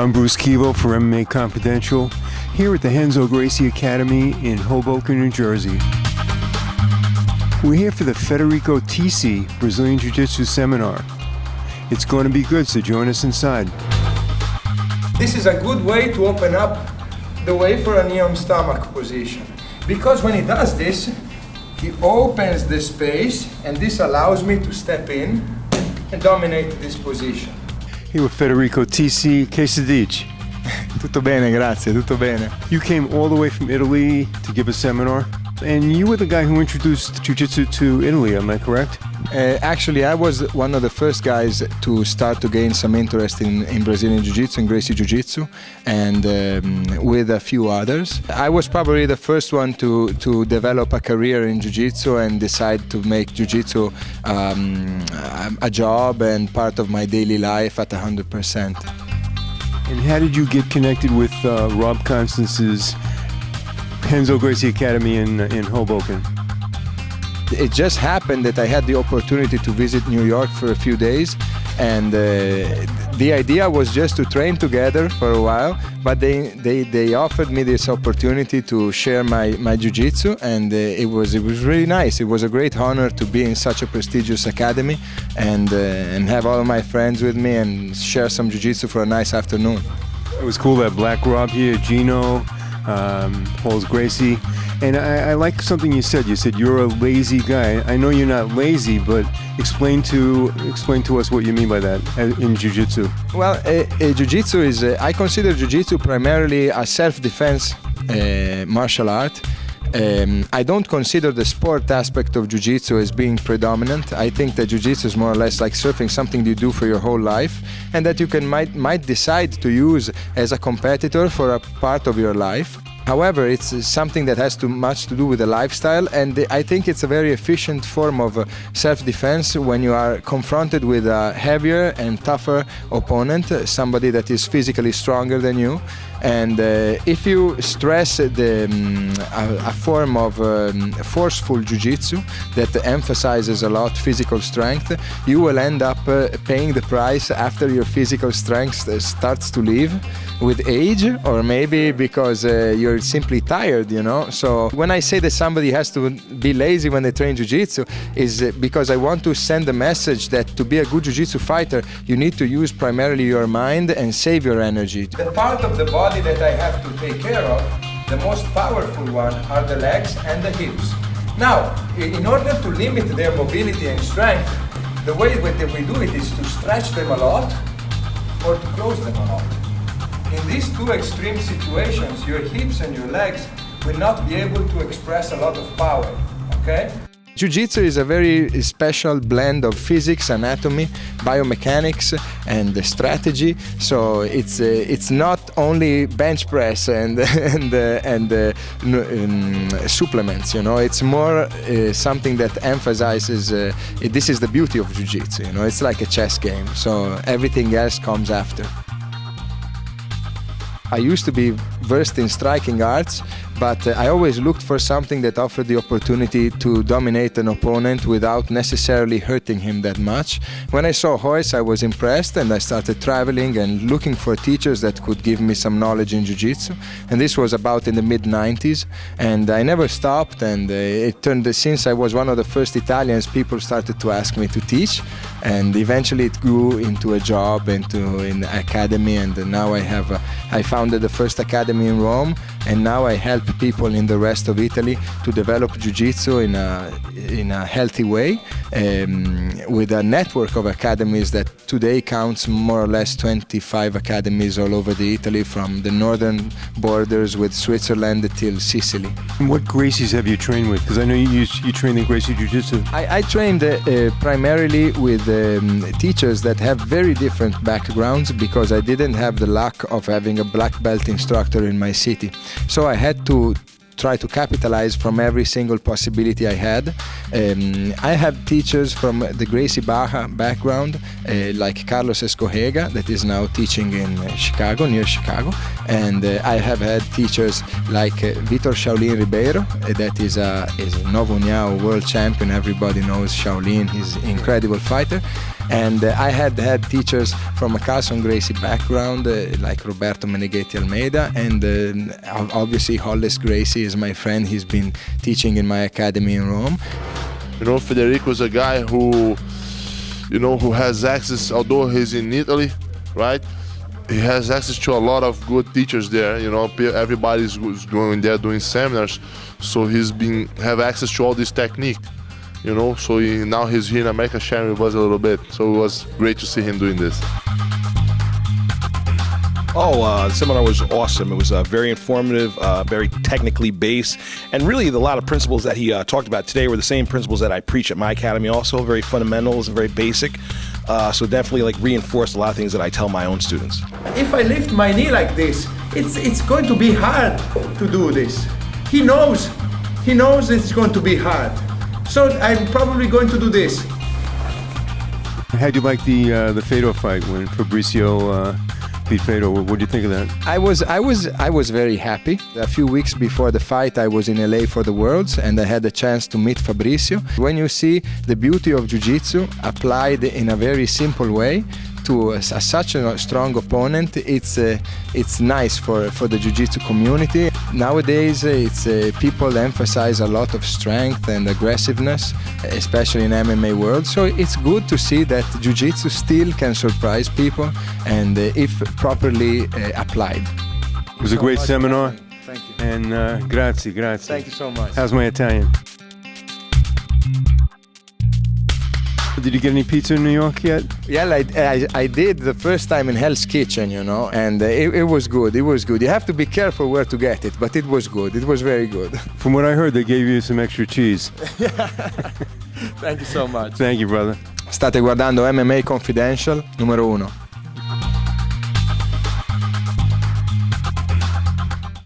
I'm Bruce KiVo for MMA Confidential, here at the Renzo Gracie Academy in Hoboken, New Jersey. We're here for the Federico Tisi Brazilian Jiu-Jitsu seminar. It's going to be good, so join us inside. This is a good way to open up the way for a knee on stomach position. Because when he does this, he opens the space, and this allows me to step in and dominate this position. Here with Federico Tisi. Che si dice? Tutto bene, grazie, tutto bene. You came all the way from Italy to give a seminar, and you were the guy who introduced Jiu-Jitsu to Italy, am I correct? Actually, I was one of the first guys to start to gain some interest in Brazilian Jiu-Jitsu, in Gracie Jiu-Jitsu, and with a few others. I was probably the first one to develop a career in Jiu-Jitsu and decide to make Jiu-Jitsu a job and part of my daily life at 100%. And how did you get connected with Rob Constance's Renzo Gracie Academy in Hoboken? It just happened that I had the opportunity to visit New York for a few days, and the idea was just to train together for a while, but they offered me this opportunity to share my jiu-jitsu, and it was really nice. It was a great honor to be in such a prestigious academy and have all of my friends with me and share some jiu-jitsu for a nice afternoon. It was cool that Black Rob here, Gino, Rolles Gracie. And I like something you said. You said you're a lazy guy. I know you're not lazy, but explain to us what you mean by that in Jiu-Jitsu. Well, Jiu-Jitsu is, I consider Jiu-Jitsu primarily a self-defense martial art. I don't consider the sport aspect of Jiu-Jitsu as being predominant. I think that Jiu-Jitsu is more or less like surfing, something you do for your whole life, and that you might decide to use as a competitor for a part of your life. However, it's something that has much to do with the lifestyle, and I think it's a very efficient form of self-defense when you are confronted with a heavier and tougher opponent, somebody that is physically stronger than you. And if you stress a form of forceful jiu-jitsu that emphasizes a lot physical strength, you will end up paying the price after your physical strength starts to leave with age, or maybe because you're simply tired, you know. So when I say that somebody has to be lazy when they train jiu-jitsu, is because I want to send a message that to be a good jiu-jitsu fighter, you need to use primarily your mind and save your energy. The part of the body that I have to take care of, the most powerful one, are the legs and the hips. Now, in order to limit their mobility and strength, the way that we do it is to stretch them a lot or to close them a lot. In these two extreme situations, your hips and your legs will not be able to express a lot of power, okay? Jiu-Jitsu is a very special blend of physics, anatomy, biomechanics, and strategy. So it's not only bench press and supplements. You know, it's more something that emphasizes. This is the beauty of Jiu-Jitsu. You know, it's like a chess game. So everything else comes after. I used to be versed in striking arts, but I always looked for something that offered the opportunity to dominate an opponent without necessarily hurting him that much. When I saw Royce, I was impressed, and I started traveling and looking for teachers that could give me some knowledge in Jiu-Jitsu. And this was about in the mid-90s, and I never stopped, and it turned, since I was one of the first Italians, people started to ask me to teach, and eventually it grew into a job, into an academy, and now I founded the first academy in Rome, and now I help people in the rest of Italy to develop Jiu-Jitsu in a healthy way, with a network of academies that today counts more or less 25 academies all over Italy, from the northern borders with Switzerland till Sicily. And what Gracies have you trained with? Because I know you trained in Gracie Jiu-Jitsu. I trained primarily with teachers that have very different backgrounds, because I didn't have the luck of having a black belt instructor in my city. So I had to try to capitalize from every single possibility I had. I have teachers from the Gracie Baja background, like Carlos Escojega, that is now teaching in Chicago, near Chicago. And I have had teachers like Vitor Shaolin Ribeiro, that is a Novo União world champion. Everybody knows Shaolin, he's an incredible fighter. And I had teachers from a Carson Gracie background, like Roberto Meneghetti Almeida, and obviously Rolles Gracie is my friend. He's been teaching in my academy in Rome. You know, Federico is a guy who, you know, who has access, although he's in Italy, right? He has access to a lot of good teachers there. You know, everybody's going there doing seminars, so have access to all this technique. You know, so now he's here in America sharing with us a little bit. So it was great to see him doing this. The seminar was awesome. It was very informative, very technically based, and really a lot of principles that he talked about today were the same principles that I preach at my academy also, very fundamentals and very basic. So definitely like reinforced a lot of things that I tell my own students. If I lift my knee like this, it's going to be hard to do this. He knows it's going to be hard. So I'm probably going to do this. How'd you like the Fedor fight when Fabricio beat Fedor? What do you think of that? I was very happy. A few weeks before the fight, I was in LA for the Worlds, and I had the chance to meet Fabricio. When you see the beauty of Jiu-Jitsu applied in a very simple way to such a strong opponent, it's nice for the Jiu-Jitsu community. Nowadays, people emphasize a lot of strength and aggressiveness, especially in MMA world. So it's good to see that Jiu-Jitsu still can surprise people, and if properly applied. It was a great seminar. Thank you. And grazie. Thank you so much. How's my Italian? Did you get any pizza in New York yet? Yeah, I did the first time in Hell's Kitchen, you know, and it was good. It was good. You have to be careful where to get it, but it was good. It was very good. From what I heard, they gave you some extra cheese. Thank you so much. Thank you, brother. State guardando MMA Confidential numero 1.